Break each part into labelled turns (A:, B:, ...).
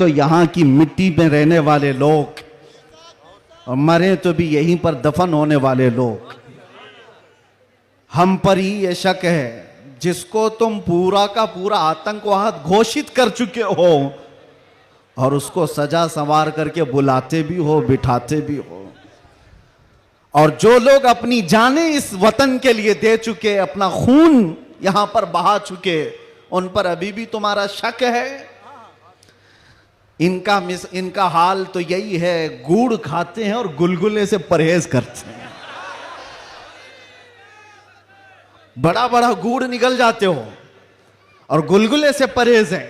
A: तो यहाँ की मिट्टी में रहने वाले लोग, और मरे तो भी यहीं पर दफन होने वाले लोग। हम पर ही ये शक है जिसको तुम पूरा का पूरा आतंकवाद घोषित कर चुके हो और उसको सजा संवार करके बुलाते भी हो, बिठाते भी हो। और जो लोग अपनी जानें इस वतन के लिए दे चुके, अपना खून यहां पर बहा चुके, उन पर अभी भी तुम्हारा शक है। इनका हाल तो यही है, गुड़ खाते हैं और गुलगुले से परहेज करते हैं। बड़ा बड़ा गुड़ निकल जाते हो और गुलगुले से परहेज है।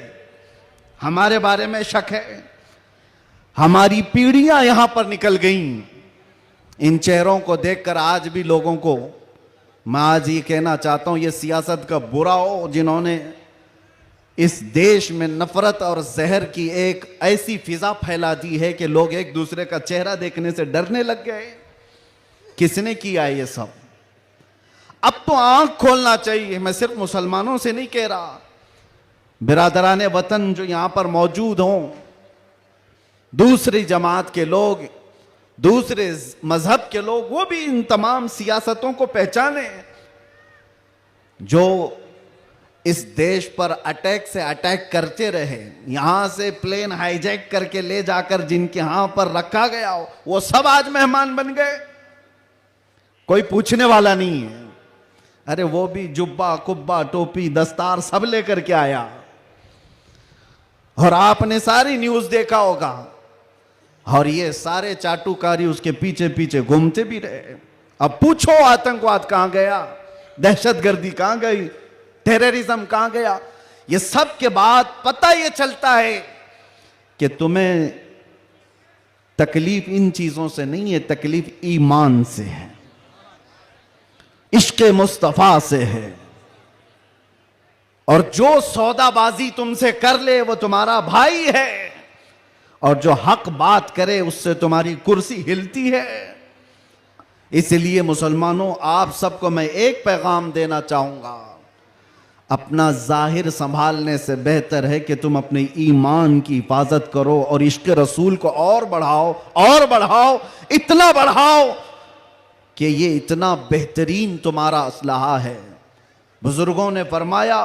A: हमारे बारे में शक है। हमारी पीढ़ियां यहां पर निकल गईं। इन चेहरों को देखकर आज भी लोगों को मैं आज ये कहना चाहता हूं, ये सियासत का बुरा हो जिन्होंने इस देश में नफरत और जहर की एक ऐसी फिजा फैला दी है कि लोग एक दूसरे का चेहरा देखने से डरने लग गए। किसने किया ये सब? अब तो आंख खोलना चाहिए। मैं सिर्फ मुसलमानों से नहीं कह रहा, बिरादराने वतन जो यहां पर मौजूद हों, दूसरी जमात के लोग, दूसरे मजहब के लोग, वो भी इन तमाम सियासतों को पहचाने जो इस देश पर अटैक से अटैक करते रहे। यहां से प्लेन हाईजैक करके ले जाकर जिनके यहां पर रखा गया हो, वो सब आज मेहमान बन गए। कोई पूछने वाला नहीं है। अरे वो भी जुब्बा कुब्बा टोपी दस्तार सब लेकर के आया। और आपने सारी न्यूज देखा होगा, और ये सारे चाटुकारी उसके पीछे पीछे घूमते भी रहे। अब पूछो आतंकवाद कहां गया, दहशतगर्दी कहां गई, टेररिज्म कहां गया? ये सब के बाद पता ये चलता है कि तुम्हें तकलीफ इन चीजों से नहीं है, तकलीफ ईमान से है, इश्क मुस्तफा से है। और जो सौदाबाजी तुमसे कर ले वो तुम्हारा भाई है, और जो हक बात करे उससे तुम्हारी कुर्सी हिलती है। इसलिए मुसलमानों, आप सबको मैं एक पैगाम देना चाहूंगा, अपना जाहिर संभालने से बेहतर है कि तुम अपने ईमान की हिफाजत करो और इश्क रसूल को और बढ़ाओ, और बढ़ाओ, इतना बढ़ाओ कि ये इतना बेहतरीन तुम्हारा असलहा है। बुजुर्गों ने फरमाया,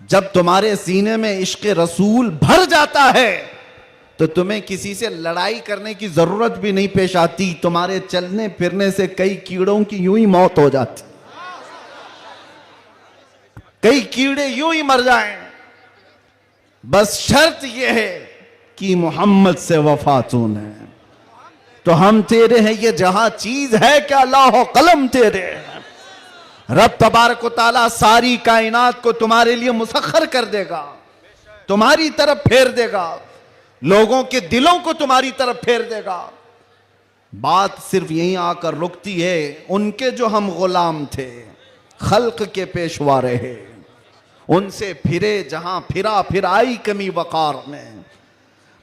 A: जब तुम्हारे सीने में इश्क रसूल भर जाता है तो तुम्हें किसी से लड़ाई करने की जरूरत भी नहीं पेश आती। तुम्हारे चलने फिरने से कई कीड़ों की यूं ही मौत हो जाती, कई कीड़े यूं ही मर जाएं। बस शर्त यह है कि मोहम्मद से वफा तूने, तो हम तेरे हैं, ये जहां चीज है क्या लौह कलम तेरे हैं। रब तबारक व तआला सारी कायनात को तुम्हारे लिए मुसख्खर कर देगा, तुम्हारी तरफ फेर देगा, लोगों के दिलों को तुम्हारी तरफ फेर देगा। बात सिर्फ यहीं आकर रुकती है, उनके जो हम गुलाम थे, खल्क के पेशवा रहे, उनसे फिरे जहां फिरा, फिर आई कमी वकार में।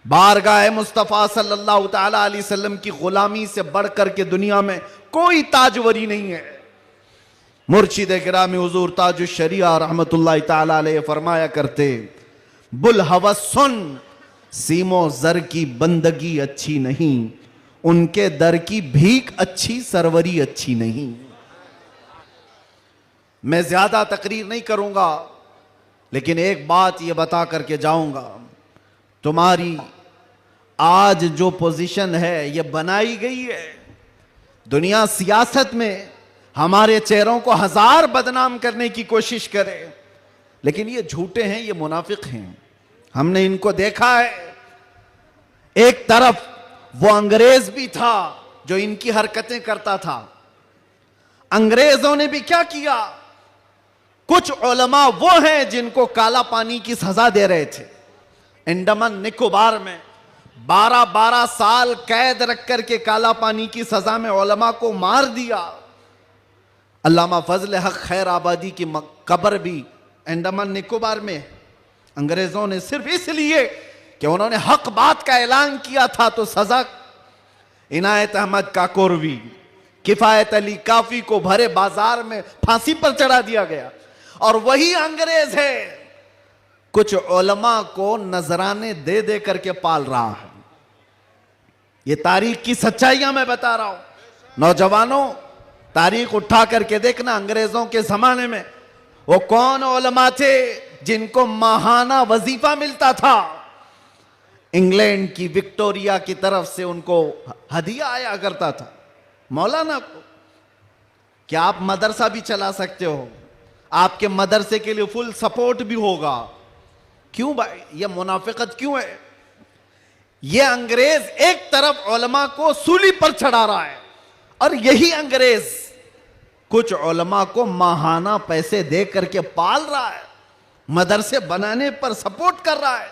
A: बारगाह मुस्तफ़ा सल्लल्लाहु ताला अलैहि वसल्लम की गुलामी से बढ़कर के दुनिया में कोई ताजवरी नहीं है। मुर्शिद गिरामी हुजूर ताजुश शरिया रहमतुल्लाह ताला अलैहि फरमाया करते, बुल हवस सुन, सीमो जर की बंदगी अच्छी नहीं, उनके दर की भीख अच्छी, सरवरी अच्छी नहीं। मैं ज्यादा तकरीर नहीं करूंगा, लेकिन एक बात यह बता करके जाऊंगा, तुम्हारी आज जो पोजीशन है ये बनाई गई है। दुनिया सियासत में हमारे चेहरों को हजार बदनाम करने की कोशिश करे, लेकिन ये झूठे हैं, ये मुनाफिक हैं। हमने इनको देखा है। एक तरफ वो अंग्रेज भी था जो इनकी हरकतें करता था। अंग्रेजों ने भी क्या किया, कुछ उलमा वो हैं जिनको काला पानी की सजा दे रहे थे। अंडमान निकोबार में 12-12 साल कैद रख करके काला पानी की सजा में उलमा को मार दिया। अल्लामा फजल हक खैर आबादी की कब्र भी अंडमान निकोबार में। अंग्रेजों ने सिर्फ इसलिए कि उन्होंने हक बात का ऐलान किया था तो सजा। इनायत अहमद काकोरवी, किफायत अली काफी को भरे बाजार में फांसी पर चढ़ा दिया गया। और वही अंग्रेज है कुछ उलमा को नजराने दे दे करके पाल रहा है। ये तारीख की सच्चाइयां मैं बता रहा हूं। नौजवानों, तारीख उठा करके देखना, अंग्रेजों के जमाने में वो कौन उलमा थे जिनको माहाना वजीफा मिलता था। इंग्लैंड की विक्टोरिया की तरफ से उनको हदिया आया करता था मौलाना को। क्या आप मदरसा भी चला सकते हो? आपके मदरसे के लिए फुल सपोर्ट भी होगा। क्यों भाई, ये मुनाफिकत क्यों है? ये अंग्रेज एक तरफ उलमा को सूली पर चढ़ा रहा है और यही अंग्रेज कुछ उलमा को माहाना पैसे दे करके पाल रहा है, मदरसे बनाने पर सपोर्ट कर रहा है।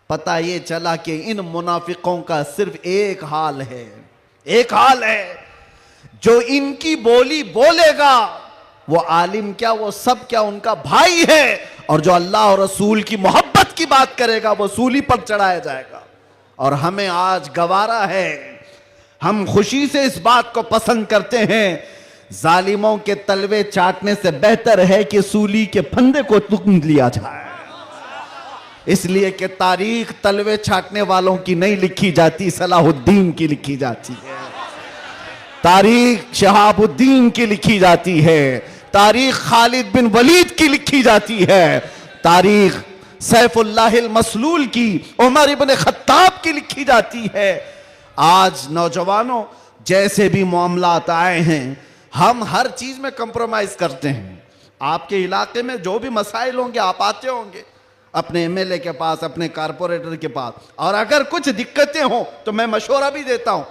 A: पता ये चला कि इन मुनाफिकों का सिर्फ एक हाल है, एक हाल है, जो इनकी बोली बोलेगा वो आलिम क्या, वो सब क्या, उनका भाई है। और जो अल्लाह और रसूल की मोहब्बत की बात करेगा वो सूली पर चढ़ाया जाएगा। और हमें आज गवारा है, हम खुशी से इस बात को पसंद करते हैं, जालिमों के तलवे चाटने से बेहतर है कि सूली के फंदे को तुम लिया जाए। इसलिए कि तारीख तलवे छाटने वालों की नहीं लिखी जाती, सलाहुद्दीन की लिखी जाती है। तारीख शहाबुद्दीन की लिखी जाती है, तारीख खालिद बिन वलीद की लिखी जाती है, तारीख सैफुल्लाहिल मसलूल की, उमर इब्न खत्ताब की लिखी जाती है। आज नौजवानों, जैसे भी मामलात आए हैं, हम हर चीज में कंप्रोमाइज करते हैं। आपके इलाके में जो भी मसाइल होंगे आप आते होंगे अपने एमएलए के पास, अपने कारपोरेटर के पास, और अगर कुछ दिक्कतें हो तो मैं मशवरा भी देता हूं।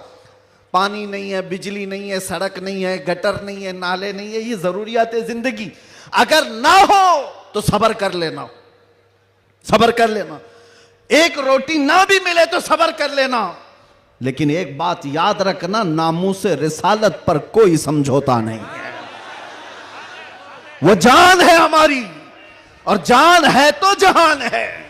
A: पानी नहीं है, बिजली नहीं है, सड़क नहीं है, गटर नहीं है, नाले नहीं है, ये जरूरियात है जिंदगी। अगर ना हो तो सब्र कर लेना, सब्र कर लेना। एक रोटी ना भी मिले तो सब्र कर लेना, लेकिन एक बात याद रखना, नामूसे रिसालत पर कोई समझौता नहीं है। वो जान है हमारी, और जान है तो जहान है।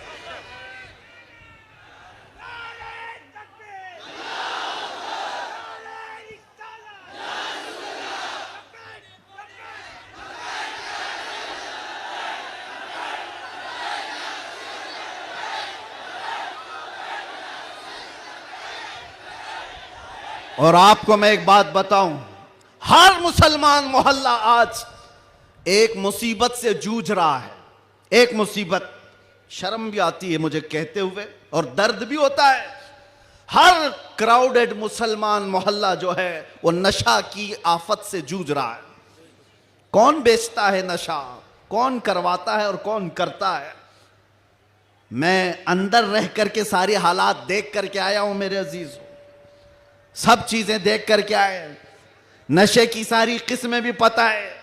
A: और आपको मैं एक बात बताऊं, हर मुसलमान मोहल्ला आज एक मुसीबत से जूझ रहा है, एक मुसीबत। शर्म भी आती है मुझे कहते हुए और दर्द भी होता है। हर क्राउडेड मुसलमान मोहल्ला जो है वो नशा की आफत से जूझ रहा है। कौन बेचता है नशा, कौन करवाता है और कौन करता है? मैं अंदर रह करके सारे हालात देख करके आया हूं मेरे अजीज, सब चीजें देख करके आए, नशे की सारी किस्में भी पता है।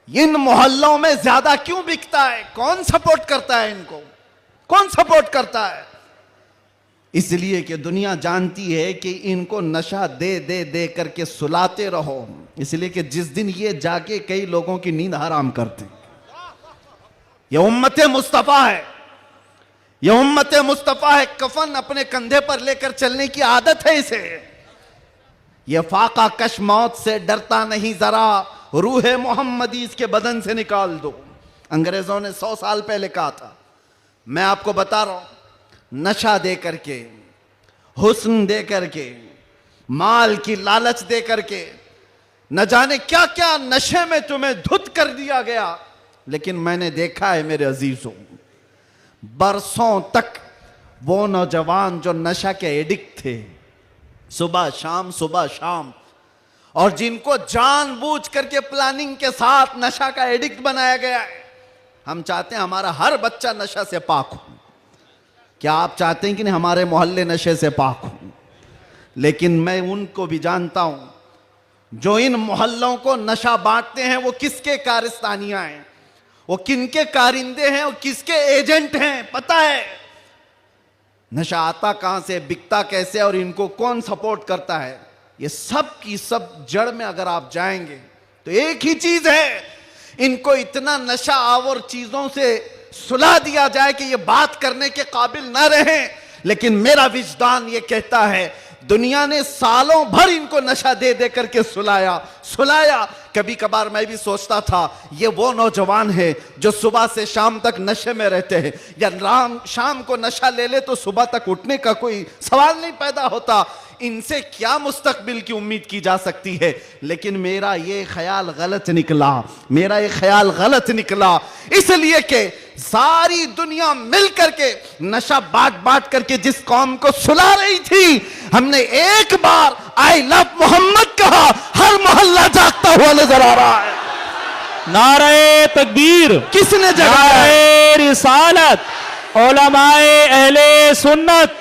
A: इन मोहल्लों में ज्यादा क्यों बिकता है? कौन सपोर्ट करता है इनको, कौन सपोर्ट करता है? इसलिए कि दुनिया जानती है कि इनको नशा दे दे दे करके सुलाते रहो, इसलिए कि जिस दिन ये जाके कई लोगों की नींद हराम करते हैं। ये उम्मत मुस्तफा है, ये उम्मत मुस्तफा है। कफन अपने कंधे पर लेकर चलने की आदत है इसे। ये फाका कश मौत से डरता नहीं जरा, रूह मोहम्मदी इसके बदन से निकाल दो। अंग्रेजों ने 100 साल पहले कहा था। मैं आपको बता रहा हूं, नशा दे करके, हुस्न दे करके, माल की लालच दे करके, न जाने क्या क्या नशे में तुम्हें धुत कर दिया गया। लेकिन मैंने देखा है मेरे अजीजों, बरसों तक वो नौजवान जो नशा के एडिक्ट थे, सुबह शाम सुबह शाम, और जिनको जानबूझ करके प्लानिंग के साथ नशा का एडिक्ट बनाया गया है। हम चाहते हैं हमारा हर बच्चा नशा से पाक हो। क्या आप चाहते हैं कि नहीं हमारे मोहल्ले नशे से पाक हो? लेकिन मैं उनको भी जानता हूं जो इन मोहल्लों को नशा बांटते हैं, वो किसके कारस्तानियां हैं, वो किनके कारिंदे हैं, वो किसके एजेंट हैं, पता है। नशा आता कहां से, बिकता कैसे, और इनको कौन सपोर्ट करता है, ये सब की सब जड़ में अगर आप जाएंगे तो एक ही चीज है, इनको इतना नशा आवर चीजों से सुला दिया जाए कि ये बात करने के काबिल ना रहे। लेकिन मेरा विजदान ये कहता है, दुनिया ने सालों भर इनको नशा दे दे करके सुलाया। कभी कभार मैं भी सोचता था ये वो नौजवान है जो सुबह से शाम तक नशे में रहते हैं, या शाम को नशा ले ले तो सुबह तक उठने का कोई सवाल नहीं पैदा होता, इनसे क्या मुस्तकबिल की उम्मीद की जा सकती है। लेकिन मेरा ये ख्याल गलत निकला, इसलिए कि सारी दुनिया मिल करके नशा बांट करके जिस कौम को सुला रही थी, हमने एक बार आई लव मोहम्मद कहा, हर मोहल्ला जागता हुआ नजर आ रहा है।
B: नारे तकबीर,
A: किसने जगाया?
B: नारे रिसालत, उलमाए अहले सुन्नत,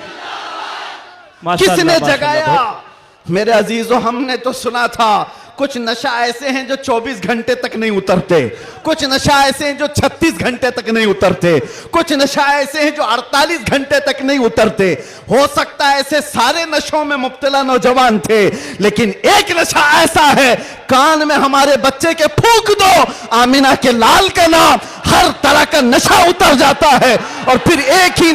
A: किसने जगाया? मेरे अजीजों, हमने तो सुना था कुछ नशा ऐसे हैं जो 24 घंटे तक नहीं उतरते, कुछ नशा ऐसे हैं जो 36 घंटे तक नहीं उतरते, कुछ नशा ऐसे हैं जो 48 घंटे तक नहीं उतरते। हो सकता है ऐसे सारे नशों में मुब्तला नौजवान थे, लेकिन एक नशा ऐसा है, कान में हमारे बच्चे के फूंक दो आमिना के लाल का नाम, हर तरह का नशा उतर जाता है। और फिर एक ही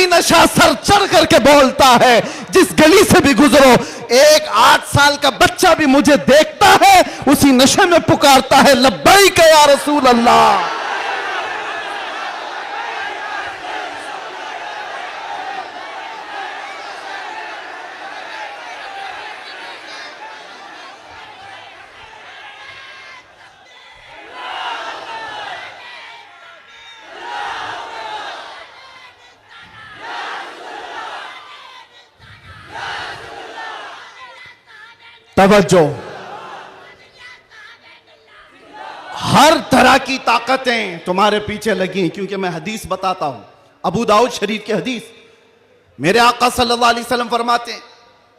A: नशा सर चढ़ करके बोलता है, जिस गली से भी गुजरो, एक 8 साल का बच्चा भी मुझे देखता है, उसी नशे में पुकारता है, लब्बैक या रसूल अल्लाह। तवज्जो, हर तरह की ताकतें तुम्हारे पीछे लगी, क्योंकि मैं हदीस बताता हूं, अबू दाऊद शरीफ की हदीस। मेरे आका सल्लल्लाहु अलैहि वसल्लम फरमाते हैं,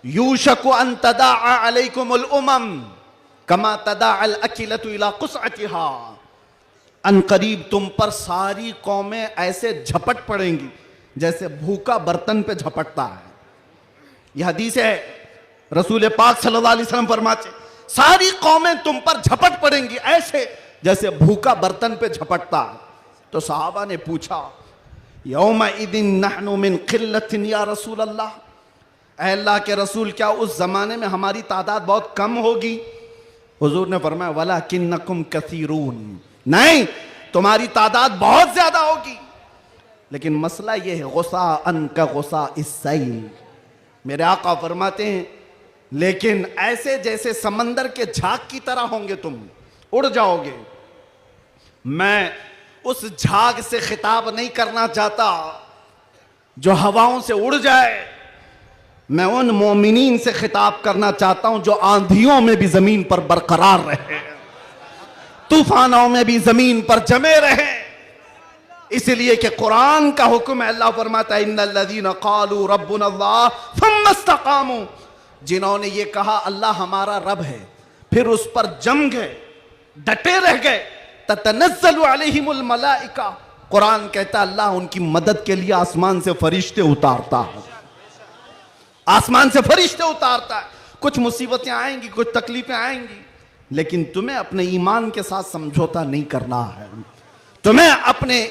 A: यूशकु अन तदाअ अलैकुमुल उमम कमा तदाअल अकिलतु इला कुसअतिहा। अन करीब तुम पर सारी कौमें ऐसे झपट पड़ेंगी जैसे भूखा बर्तन पे झपटता है। यह हदीस है, रसूल पाक सल्लल्लाहु अलैहि वसल्लम फरमाते, सारी कौमें तुम पर झपट पड़ेंगी ऐसे जैसे भूखा बर्तन पे झपटता। तो सहाबा ने पूछा, यौमा इदिन नहनु मिन किल्लतिन या रसूल अल्लाह, ऐ अल्लाह के रसूल, क्या उस जमाने में हमारी तादाद बहुत कम होगी? हुजूर ने फरमाया, वलाकिन्नकुम कसीरून, नहीं, तुम्हारी तादाद बहुत ज्यादा होगी, लेकिन मसला यह है, गुस्सा अन का गुस्सा इस्सैल। मेरे आका फरमाते हैं, लेकिन ऐसे जैसे समंदर के झाग की तरह होंगे, तुम उड़ जाओगे। मैं उस झाग से खिताब नहीं करना चाहता जो हवाओं से उड़ जाए, मैं उन मोमिनीन से खिताब करना चाहता हूं जो आंधियों में भी जमीन पर बरकरार रहे, तूफानों में भी जमीन पर जमे रहे। इसलिए कि कुरान का हुक्म है, अल्लाह फरमाता है, इन्नल्लज़ीना क़ालू रब्बुनल्लाह थुम्मा इस्तक़ामू, जिन्होंने ये कहा अल्लाह हमारा रब है, फिर उस पर जम गए, डटे रह गए, ततनज़्ज़लु अलैहिमुल मलाइका, कुरान कहता है अल्लाह उनकी मदद के लिए आसमान से फरिश्ते उतारता है, आसमान से फरिश्ते उतारता है। कुछ मुसीबतें आएंगी, कुछ तकलीफें आएंगी, लेकिन तुम्हें अपने ईमान के साथ समझौता नहीं करना है, तुम्हें अपने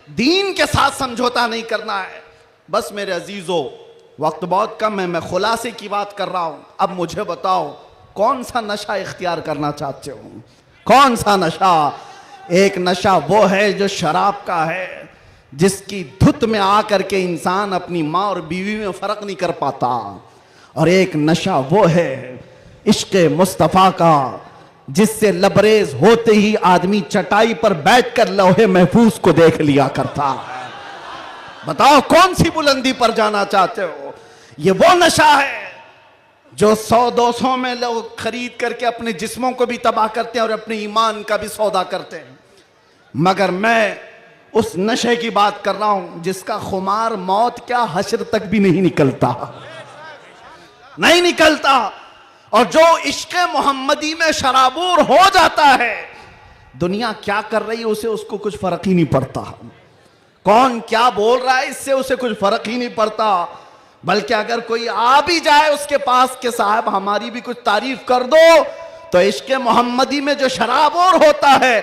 A: दीन के साथ समझौता नहीं करना है। बस मेरे अजीजों, वक्त बहुत कम है, मैं खुलासे की बात कर रहा हूं। अब मुझे बताओ, कौन सा नशा इख्तियार करना चाहते हो? कौन सा नशा? एक नशा वो है जो शराब का है, जिसकी धुत में आकर के इंसान अपनी माँ और बीवी में फर्क नहीं कर पाता। और एक नशा वो है इश्क़े मुस्तफ़ा का, जिससे लबरेज होते ही आदमी चटाई पर बैठकर लौहे महफूज को देख लिया करता है। बताओ कौन सी बुलंदी पर जाना चाहते हो? ये वो नशा है जो 100-200 में लोग खरीद करके अपने जिस्मों को भी तबाह करते हैं और अपने ईमान का भी सौदा करते हैं। मगर मैं उस नशे की बात कर रहा हूं जिसका खुमार मौत क्या हश्र तक भी नहीं निकलता, नहीं निकलता। और जो इश्क़े मोहम्मदी में शराबूर हो जाता है, दुनिया क्या कर रही है उसे उसको कुछ फर्क ही नहीं पड़ता, कौन क्या बोल रहा है इससे उसे कुछ फर्क ही नहीं पड़ता। बल्कि अगर कोई आ भी जाए उसके पास के साहब हमारी भी कुछ तारीफ कर दो, तो इश्क़े मोहम्मदी में जो शराबूर होता है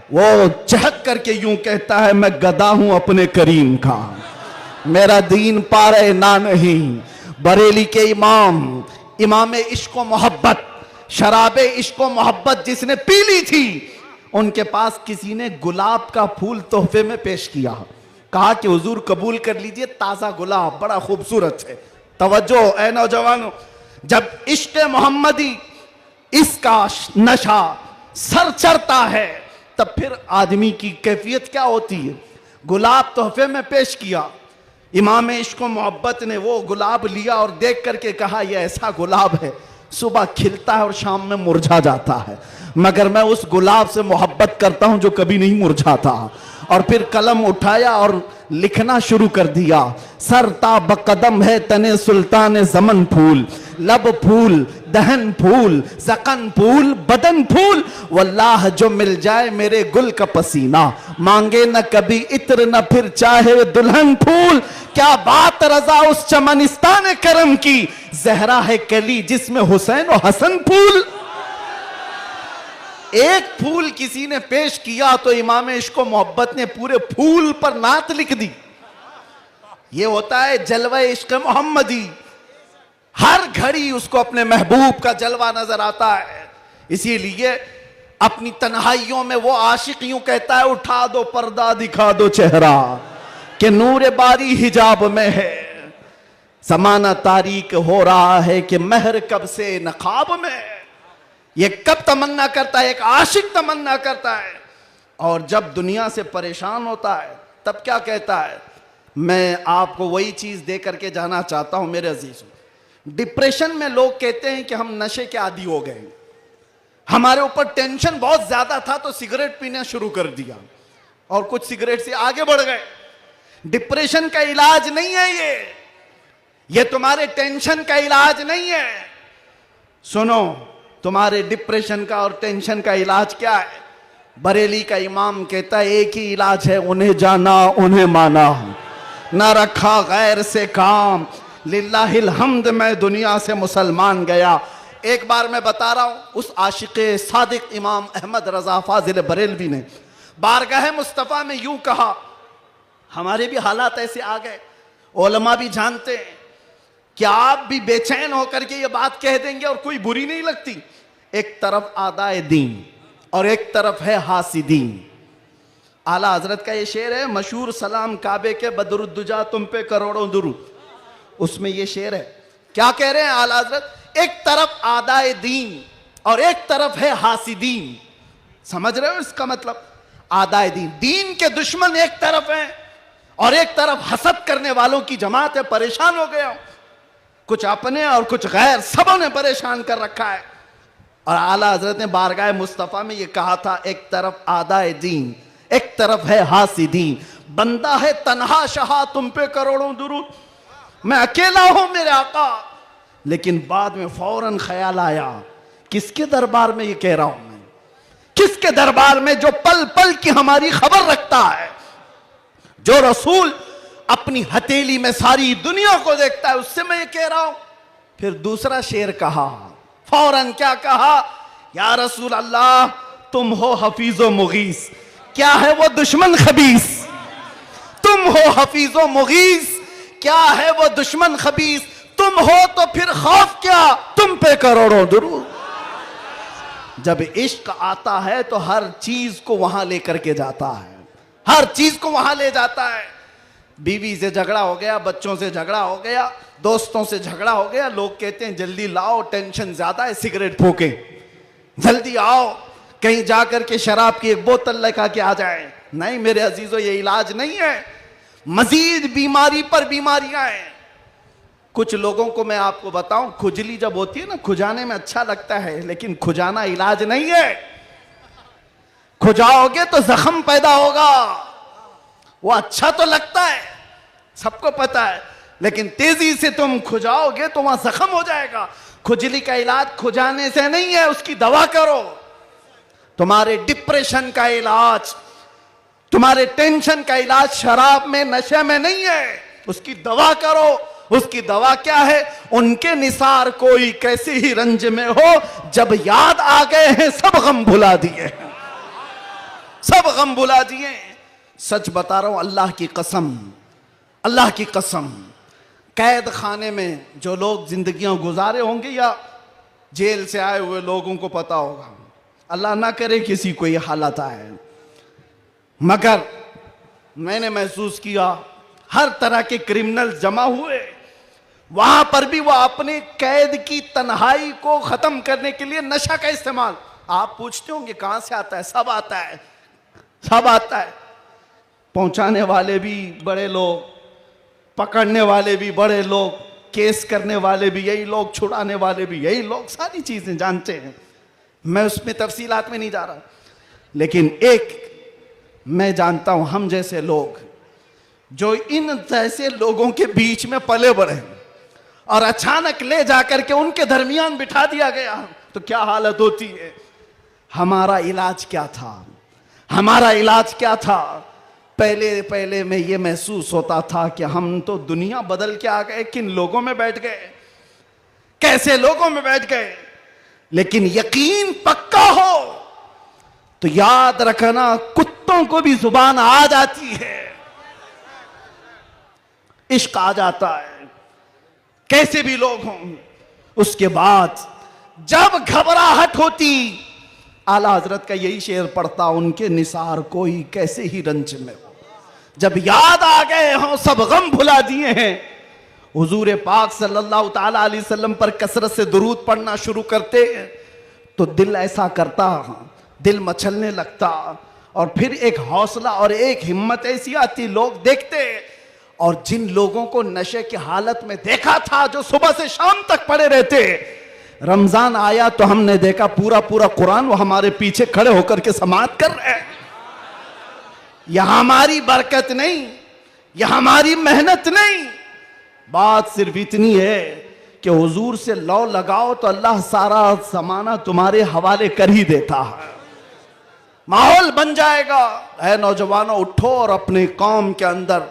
A: वो चहक करके यूं कहता है, मैं गदा हूं अपने करीम का, मेरा दीन पारे ना नहीं, बरेली के इमाम इश्क व मोहब्बत, शराबे इश्क व मोहब्बत जिसने पी ली थी, उनके पास किसी ने गुलाब का फूल तोहफे में पेश किया। कहा कि हुजूर कबूल कर लीजिए, ताजा गुलाब बड़ा खूबसूरत है। तवज्जो ऐ नौजवानों, जब इश्क मोहम्मदी इसका नशा सर चढ़ता है तब फिर आदमी की कैफियत क्या होती है। गुलाब तोहफे में पेश किया, इमाम इश्क व मोहब्बत ने वो गुलाब लिया और देख करके कहा यह ऐसा गुलाब है, सुबह खिलता है और शाम में मुरझा जाता है, मगर मैं उस गुलाब से मोहब्बत करता हूं जो कभी नहीं मुरझाता। और फिर कलम उठाया और लिखना शुरू कर दिया। सरता बकदम है तने सुल्तान जमन फूल, लब फूल दहन फूल जकन फूल बदन फूल, वल्लाह जो मिल जाए मेरे गुल का पसीना, मांगे न कभी इत्र न फिर चाहे दुल्हन फूल। क्या बात रजा उस चमनिस्तान करम की, जहरा है कली जिसमें हुसैन और हसन फूल। एक फूल किसी ने पेश किया तो इमाम इश्क व मोहब्बत ने पूरे फूल पर नात लिख दी। ये होता है जलवा इश्क मोहम्मदी। हर घड़ी उसको अपने महबूब का जलवा नजर आता है। इसीलिए अपनी तन्हाइयों में वो आशिक यूं कहता है, उठा दो पर्दा दिखा दो चेहरा कि नूर बारी हिजाब में है। जमाना तारीक हो रहा है कि महर कब से नकाब में। ये कब तमन्ना करता है, एक आशिक तमन्ना करता है। और जब दुनिया से परेशान होता है तब क्या कहता है, मैं आपको वही चीज दे करके जाना चाहता हूं मेरे अजीजों। डिप्रेशन में लोग कहते हैं कि हम नशे के आदी हो गए, हमारे ऊपर टेंशन बहुत ज्यादा था तो सिगरेट पीना शुरू कर दिया और कुछ सिगरेट से आगे बढ़ गए। डिप्रेशन का इलाज नहीं है ये तुम्हारे टेंशन का इलाज नहीं है। सुनो, तुम्हारे डिप्रेशन का और टेंशन का इलाज क्या है? बरेली का इमाम कहता है एक ही इलाज है, उन्हें जाना उन्हें माना, ना रखा गैर से काम, लिल्लाहिल हम्द मैं दुनिया से मुसलमान गया। एक बार मैं बता रहा हूं, उस आशिक़े सादिक इमाम अहमद रजा फाजिल बरेलवी ने बारगाह मुस्तफ़ा में यूं कहा। हमारे भी हालात ऐसे आ गए, उलमा भी जानते हैं कि आप भी बेचैन होकर के ये बात कह देंगे और कोई बुरी नहीं लगती। एक तरफ आदाए दीन और एक तरफ है हासिदीन। आला हजरत का ये शेर है मशहूर, सलाम काबे के बदरुद्दुजा तुम पे करोड़ों दुरूद। उसमें ये शेर है, क्या कह रहे हैं आला हजरत? एक तरफ आदाए दीन और एक तरफ है हासिदीन। समझ रहे हो इसका मतलब? आदाए दीन, दीन के दुश्मन एक तरफ हैं और एक तरफ हसद करने वालों की जमात है। परेशान हो गया, कुछ अपने और कुछ गैर, सबों ने परेशान कर रखा है। और आला हजरत ने बारगाह मुस्तफ़ा में ये कहा था, एक तरफ आदाए दीन एक तरफ है हासिदीन। बंदा है तन्हा शहा तुम पे करोड़ों दुरूद, मैं अकेला हूं मेरे आका। लेकिन बाद में फौरन ख्याल आया, किसके दरबार में ये कह रहा हूं मैं? किसके दरबार में जो पल पल की हमारी खबर रखता है, जो रसूल अपनी हथेली में सारी दुनिया को देखता है, उससे मैं ये कह रहा हूं। फिर दूसरा शेर कहा, फौरन क्या कहा? या रसूल अल्लाह तुम हो हफीजो मुगीस, क्या है वो दुश्मन खबीस? तुम हो हफीजो मुगीस, क्या है वो दुश्मन खबीस? तुम हो तो फिर खौफ क्या, तुम पे करोड़ों दुरूद। जब इश्क आता है तो हर चीज को वहां लेकर के जाता है, हर चीज को वहां ले जाता है। बीवी से झगड़ा हो गया, बच्चों से झगड़ा हो गया, दोस्तों से झगड़ा हो गया, लोग कहते हैं जल्दी लाओ, टेंशन ज्यादा है, सिगरेट फूके, जल्दी आओ, कहीं जाकर के शराब की एक बोतल लेकर के आ जाए। नहीं मेरे अजीजों, ये इलाज नहीं है, मजीद बीमारी पर बीमारियां हैं। कुछ लोगों को मैं आपको बताऊं, खुजली जब होती है ना, खुजाने में अच्छा लगता है, लेकिन खुजाना इलाज नहीं है। खुजाओगे तो जख्म पैदा होगा। वो अच्छा तो लगता है, सबको पता है, लेकिन तेजी से तुम खुजाओगे तो वहां जख्म हो जाएगा। खुजली का इलाज खुजाने से नहीं है, उसकी दवा करो। तुम्हारे डिप्रेशन का इलाज, तुम्हारे टेंशन का इलाज शराब में, नशे में नहीं है, उसकी दवा करो। उसकी दवा क्या है? उनके निसार कोई कैसे ही रंज में हो, जब याद आ गए हैं सब गम भुला दिए, सब गम भुला दिए। सच बता रहा हूं, अल्लाह की कसम, अल्लाह की कसम, कैद खाने में जो लोग जिंदगियां गुजारे होंगे या जेल से आए हुए लोगों को पता होगा। अल्लाह ना करे किसी को ये हालत आए, मगर मैंने महसूस किया हर तरह के क्रिमिनल जमा हुए, वहां पर भी वह अपने कैद की तन्हाई को खत्म करने के लिए नशा का इस्तेमाल। आप पूछते होंगे कहां से आता है? सब आता है, सब आता है। पहुंचाने वाले भी बड़े लोग, पकड़ने वाले भी बड़े लोग, केस करने वाले भी यही लोग, छुड़ाने वाले भी यही लोग, सारी चीजें जानते हैं। मैं उसमें तफसीलात में नहीं जा रहा, लेकिन एक मैं जानता हूं, हम जैसे लोग जो इन जैसे लोगों के बीच में पले बढ़े और अचानक ले जाकर के उनके दरमियान बिठा दिया गया तो क्या हालत होती है। हमारा इलाज क्या था? हमारा इलाज क्या था? पहले पहले में ये महसूस होता था कि हम तो दुनिया बदल के आ गए, किन लोगों में बैठ गए, कैसे लोगों में बैठ गए। लेकिन यकीन पक्का हो तो याद रखना, कुत्तों को भी जुबान आ जाती है, इश्क आ जाता है, कैसे भी लोग हों। उसके बाद जब घबराहट होती, आला हजरत का यही शेर पढ़ता, उनके निसार कोई कैसे ही रंज में हो, जब याद आ गए हों सब गम भुला दिए हैं। हुजूर पाक सल्लल्लाहु ताला अलैहि वसल्लम पर कसरत से दुरूद पढ़ना शुरू करते तो दिल ऐसा करता, दिल मचलने लगता, और फिर एक हौसला और एक हिम्मत ऐसी आती, लोग देखते। और जिन लोगों को नशे की हालत में देखा था, जो सुबह से शाम तक पड़े रहते, रमजान आया तो हमने देखा पूरा पूरा कुरान वो हमारे पीछे खड़े होकर के समाअत कर रहे हैं। यह हमारी बरकत नहीं, यह हमारी मेहनत नहीं, बात सिर्फ इतनी है कि हुजूर से लौ लगाओ तो अल्लाह सारा जमाना तुम्हारे हवाले कर ही देता है। माहौल बन जाएगा। ऐ नौजवानों, उठो और अपने कौम के अंदर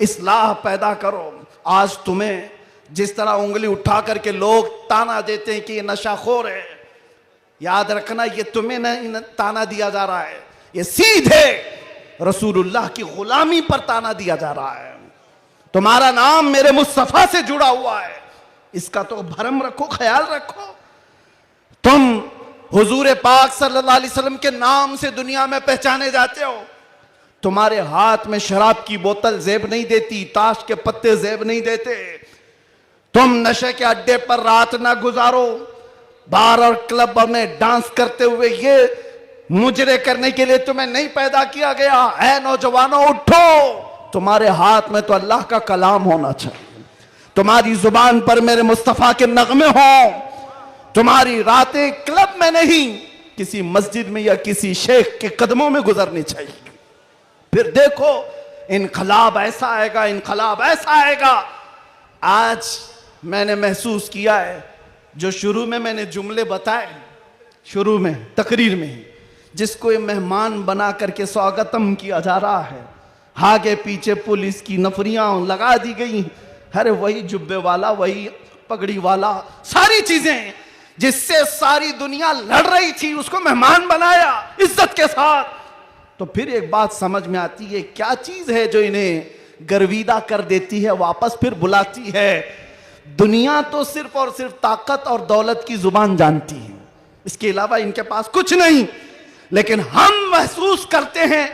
A: इस्लाह पैदा करो। आज तुम्हें जिस तरह उंगली उठा करके लोग ताना देते हैं कि ये नशाखोर है, याद रखना ये तुम्हें नहीं ताना दिया जा रहा है, ये सीधे रसूलुल्लाह की गुलामी पर ताना दिया जा रहा है। तुम्हारा नाम मेरे मुस्तफा से जुड़ा हुआ है, इसका तो भरम रखो, ख्याल रखो। तुम हुजूर पाक सल्लल्लाहु अलैहि वसल्लम के नाम से दुनिया में पहचाने जाते हो। तुम्हारे हाथ में शराब की बोतल जेब नहीं देती, ताश के पत्ते जेब नहीं देते। तुम नशे के अड्डे पर रात ना गुजारो, बार और क्लब में डांस करते हुए ये मुजरे करने के लिए तुम्हें नहीं पैदा किया गया। ऐ नौजवानों, उठो। तुम्हारे हाथ में तो अल्लाह का कलाम होना चाहिए, तुम्हारी जुबान पर मेरे मुस्तफा के नगमे हों। तुम्हारी रातें क्लब में नहीं, किसी मस्जिद में या किसी शेख के कदमों में गुजरनी चाहिए। फिर देखो इनकलाब ऐसा आएगा, इनकलाब ऐसा आएगा। आज मैंने महसूस किया है, जो शुरू में मैंने जुमले बताए, शुरू में तकरीर में, जिसको ये मेहमान बना करके स्वागतम किया जा रहा है, आगे पीछे पुलिस की नफरियां लगा दी गई। अरे वही जुब्बे वाला, वही पगड़ी वाला, सारी चीजें जिससे सारी दुनिया लड़ रही थी, उसको मेहमान बनाया इज्जत के साथ। तो फिर एक बात समझ में आती है, क्या चीज है जो इन्हें गर्विदा कर देती है, वापस फिर बुलाती है। दुनिया तो सिर्फ और सिर्फ ताकत और दौलत की जुबान जानती है, इसके अलावा इनके पास कुछ नहीं। लेकिन हम महसूस करते हैं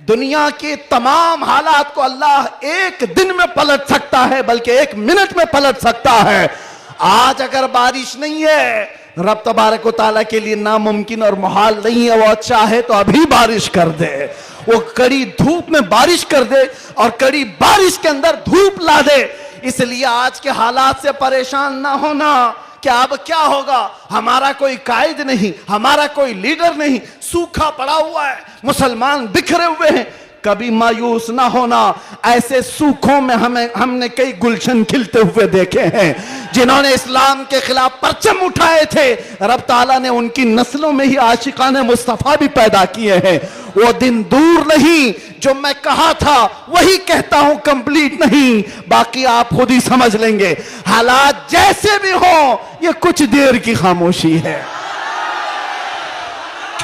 A: दुनिया के तमाम हालात को अल्लाह एक दिन में पलट सकता है, बल्कि एक मिनट में पलट सकता है। आज अगर बारिश नहीं है, रब तबारक व तआला के लिए नामुमकिन और मुहाल नहीं है। वो अच्छा है तो अभी बारिश कर दे, वो कड़ी धूप में बारिश कर दे और कड़ी बारिश के अंदर धूप ला दे। इसलिए आज के हालात से परेशान ना होना कि अब क्या होगा। हमारा कोई कायद नहीं, हमारा कोई लीडर नहीं, सूखा पड़ा हुआ है, मुसलमान बिखरे हुए हैं। कभी मायूस ना होना। ऐसे सूखों में हमने कई गुलशन खिलते हुए देखे हैं। जिन्होंने इस्लाम के खिलाफ परचम उठाए थे, रब ताला ने उनकी नस्लों में ही आशिकाने मुस्तफा भी पैदा किए हैं। वो दिन दूर नहीं, जो मैं कहा था वही कहता हूं, कंप्लीट नहीं, बाकी आप खुद ही समझ लेंगे। हालात जैसे भी हो, ये कुछ देर की खामोशी है।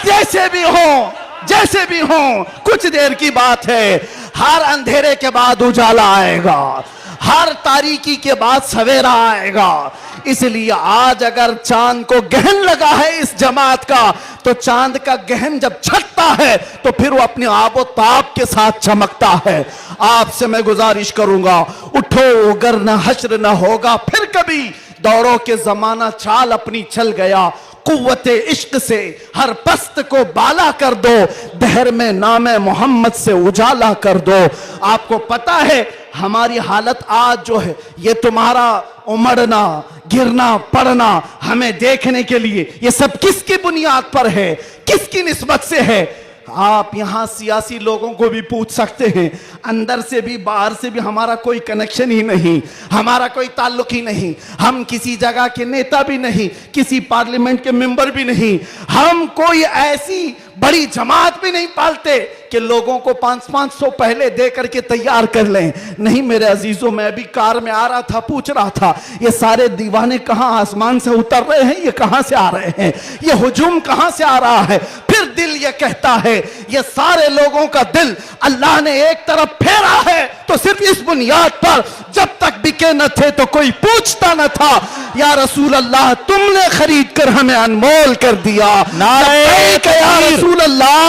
A: जैसे भी हो, जैसे भी हो, कुछ देर की बात है। हर अंधेरे के बाद उजाला आएगा, हर तारीकी के बाद सवेरा आएगा। इसलिए आज अगर चांद को गहन लगा है इस जमात का, तो चांद का गहन जब छटता है तो फिर वो अपने आबो ताब के साथ चमकता है। आपसे मैं गुजारिश करूंगा, उठो अगर न हश्र न होगा फिर कभी, दौड़ो के जमाना चाल अपनी चल गया। कुव्वते इश्क से हर पस्त को बाला कर दो, दहर में नामे मोहम्मद से उजाला कर दो। आपको पता है हमारी हालत आज जो है, ये तुम्हारा उमड़ना गिरना पड़ना हमें देखने के लिए, ये सब किसकी बुनियाद पर है, किसकी निस्बत से है? आप यहां सियासी लोगों को भी पूछ सकते हैं, अंदर से भी बाहर से भी हमारा कोई कनेक्शन ही नहीं, हमारा कोई ताल्लुक ही नहीं। हम किसी जगह के नेता भी नहीं, किसी पार्लियामेंट के मेंबर भी नहीं, हम कोई ऐसी बड़ी जमात भी नहीं पालते कि लोगों को 500-500 पहले दे करके तैयार कर लें। नहीं मेरे अजीजों, मैं भी कार में आ रहा था, पूछ रहा था ये सारे दीवाने कहां आसमान से उतर रहे हैं, ये कहां से आ रहे हैं, ये हुजूम कहां से आ रहा है? फिर दिल ये कहता है ये सारे लोगों का दिल अल्लाह ने एक तरफ फेरा है, तो सिर्फ इस बुनियाद पर जब तक बिके न थे तो कोई पूछता न था, या रसूल अल्लाह तुमने खरीद कर हमें अनमोल कर दिया।
B: नारे
A: या रसूल अल्लाह